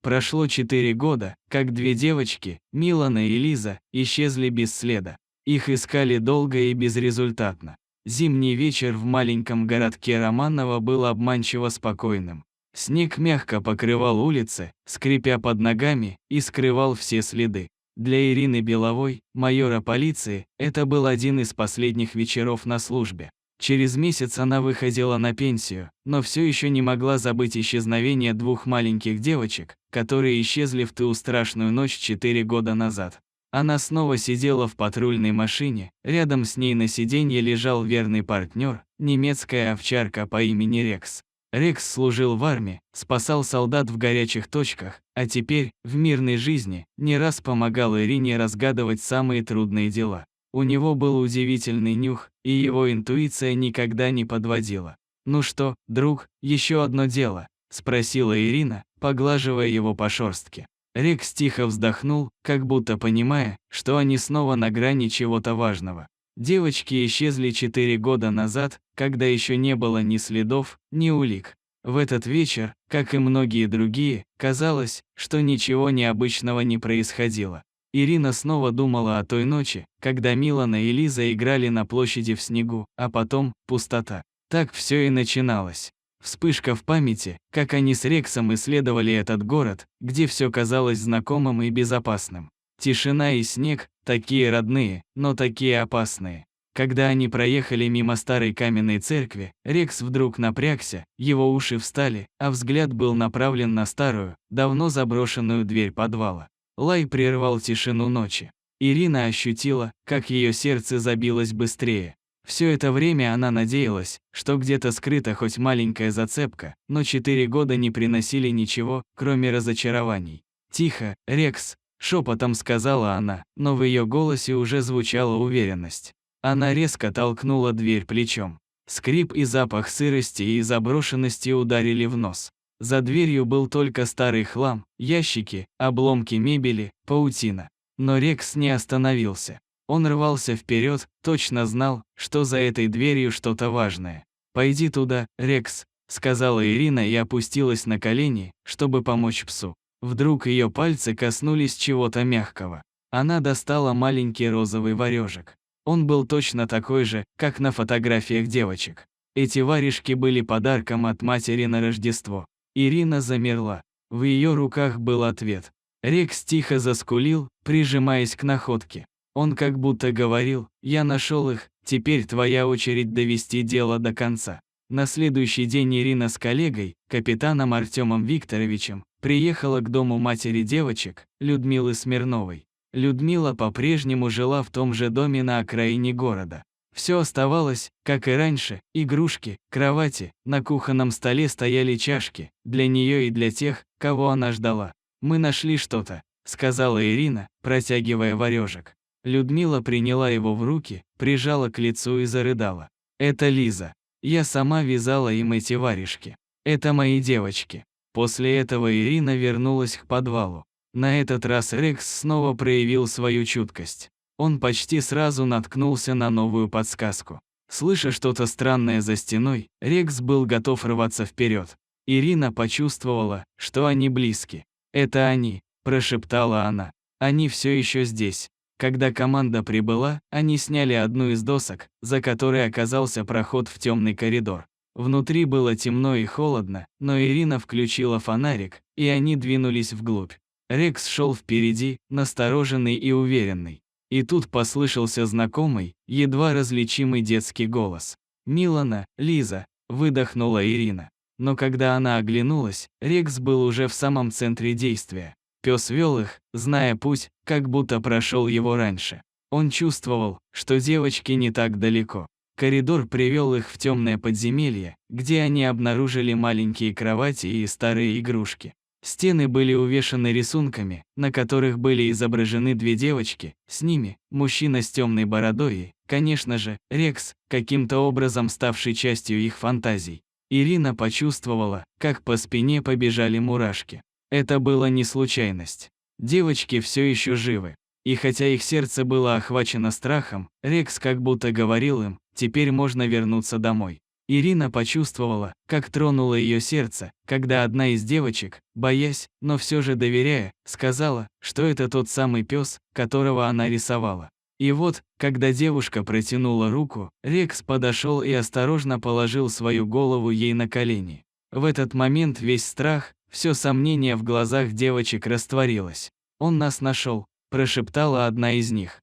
Прошло 4 года, как две девочки, Милана и Лиза, исчезли без следа. Их искали долго и безрезультатно. Зимний вечер в маленьком городке Романово был обманчиво спокойным. Снег мягко покрывал улицы, скрипя под ногами, и скрывал все следы. Для Ирины Беловой, майора полиции, это был один из последних вечеров на службе. Через месяц она выходила на пенсию, но все еще не могла забыть исчезновение двух маленьких девочек, которые исчезли в ту страшную ночь 4 года назад. Она снова сидела в патрульной машине, рядом с ней на сиденье лежал верный партнер, немецкая овчарка по имени Рекс. Рекс служил в армии, спасал солдат в горячих точках, а теперь, в мирной жизни, не раз помогал Ирине разгадывать самые трудные дела. У него был удивительный нюх, и его интуиция никогда не подводила. «Ну что, друг, еще одно дело?» – спросила Ирина, поглаживая его по шерстке. Рекс тихо вздохнул, как будто понимая, что они снова на грани чего-то важного. Девочки исчезли 4 года назад, когда еще не было ни следов, ни улик. В этот вечер, как и многие другие, казалось, что ничего необычного не происходило. Ирина снова думала о той ночи, когда Милана и Лиза играли на площади в снегу, а потом – пустота. Так все и начиналось. Вспышка в памяти, как они с Рексом исследовали этот город, где все казалось знакомым и безопасным. Тишина и снег, такие родные, но такие опасные. Когда они проехали мимо старой каменной церкви, Рекс вдруг напрягся, его уши встали, а взгляд был направлен на старую, давно заброшенную дверь подвала. Лай прервал тишину ночи. Ирина ощутила, как ее сердце забилось быстрее. Все это время она надеялась, что где-то скрыта хоть маленькая зацепка, но 4 года не приносили ничего, кроме разочарований. «Тихо, Рекс», – шепотом сказала она, но в ее голосе уже звучала уверенность. Она резко толкнула дверь плечом. Скрип и запах сырости и заброшенности ударили в нос. За дверью был только старый хлам, ящики, обломки мебели, паутина. Но Рекс не остановился. Он рвался вперед, точно знал, что за этой дверью что-то важное. «Пойди туда, Рекс», – сказала Ирина и опустилась на колени, чтобы помочь псу. Вдруг ее пальцы коснулись чего-то мягкого. Она достала маленький розовый варежек. Он был точно такой же, как на фотографиях девочек. Эти варежки были подарком от матери на Рождество. Ирина замерла. В ее руках был ответ. Рекс тихо заскулил, прижимаясь к находке. Он как будто говорил: «Я нашел их, теперь твоя очередь довести дело до конца». На следующий день Ирина с коллегой, капитаном Артемом Викторовичем, приехала к дому матери девочек, Людмилы Смирновой. Людмила по-прежнему жила в том же доме на окраине города. Все оставалось, как и раньше: игрушки, кровати, на кухонном столе стояли чашки, для нее и для тех, кого она ждала. «Мы нашли что-то», – сказала Ирина, протягивая варежек. Людмила приняла его в руки, прижала к лицу и зарыдала. «Это Лиза. Я сама вязала им эти варежки. Это мои девочки». После этого Ирина вернулась к подвалу. На этот раз Рекс снова проявил свою чуткость. Он почти сразу наткнулся на новую подсказку. Слыша что-то странное за стеной, Рекс был готов рваться вперед. Ирина почувствовала, что они близки. «Это они», – прошептала она. «Они все еще здесь». Когда команда прибыла, они сняли одну из досок, за которой оказался проход в темный коридор. Внутри было темно и холодно, но Ирина включила фонарик, и они двинулись вглубь. Рекс шел впереди, настороженный и уверенный. И тут послышался знакомый, едва различимый детский голос. «Милана, Лиза», – выдохнула Ирина. Но когда она оглянулась, Рекс был уже в самом центре действия. Пес вел их, зная путь, как будто прошел его раньше. Он чувствовал, что девочки не так далеко. Коридор привел их в темное подземелье, где они обнаружили маленькие кровати и старые игрушки. Стены были увешаны рисунками, на которых были изображены две девочки, с ними мужчина с темной бородой и, конечно же, Рекс, каким-то образом ставший частью их фантазий. Ирина почувствовала, как по спине побежали мурашки. Это была не случайность. Девочки все еще живы. И хотя их сердце было охвачено страхом, Рекс как будто говорил им: «Теперь можно вернуться домой». Ирина почувствовала, как тронуло ее сердце, когда одна из девочек, боясь, но все же доверяя, сказала, что это тот самый пес, которого она рисовала. И вот, когда девушка протянула руку, Рекс подошел и осторожно положил свою голову ей на колени. В этот момент весь страх, все сомнение в глазах девочек растворилось. «Он нас нашел», – прошептала одна из них.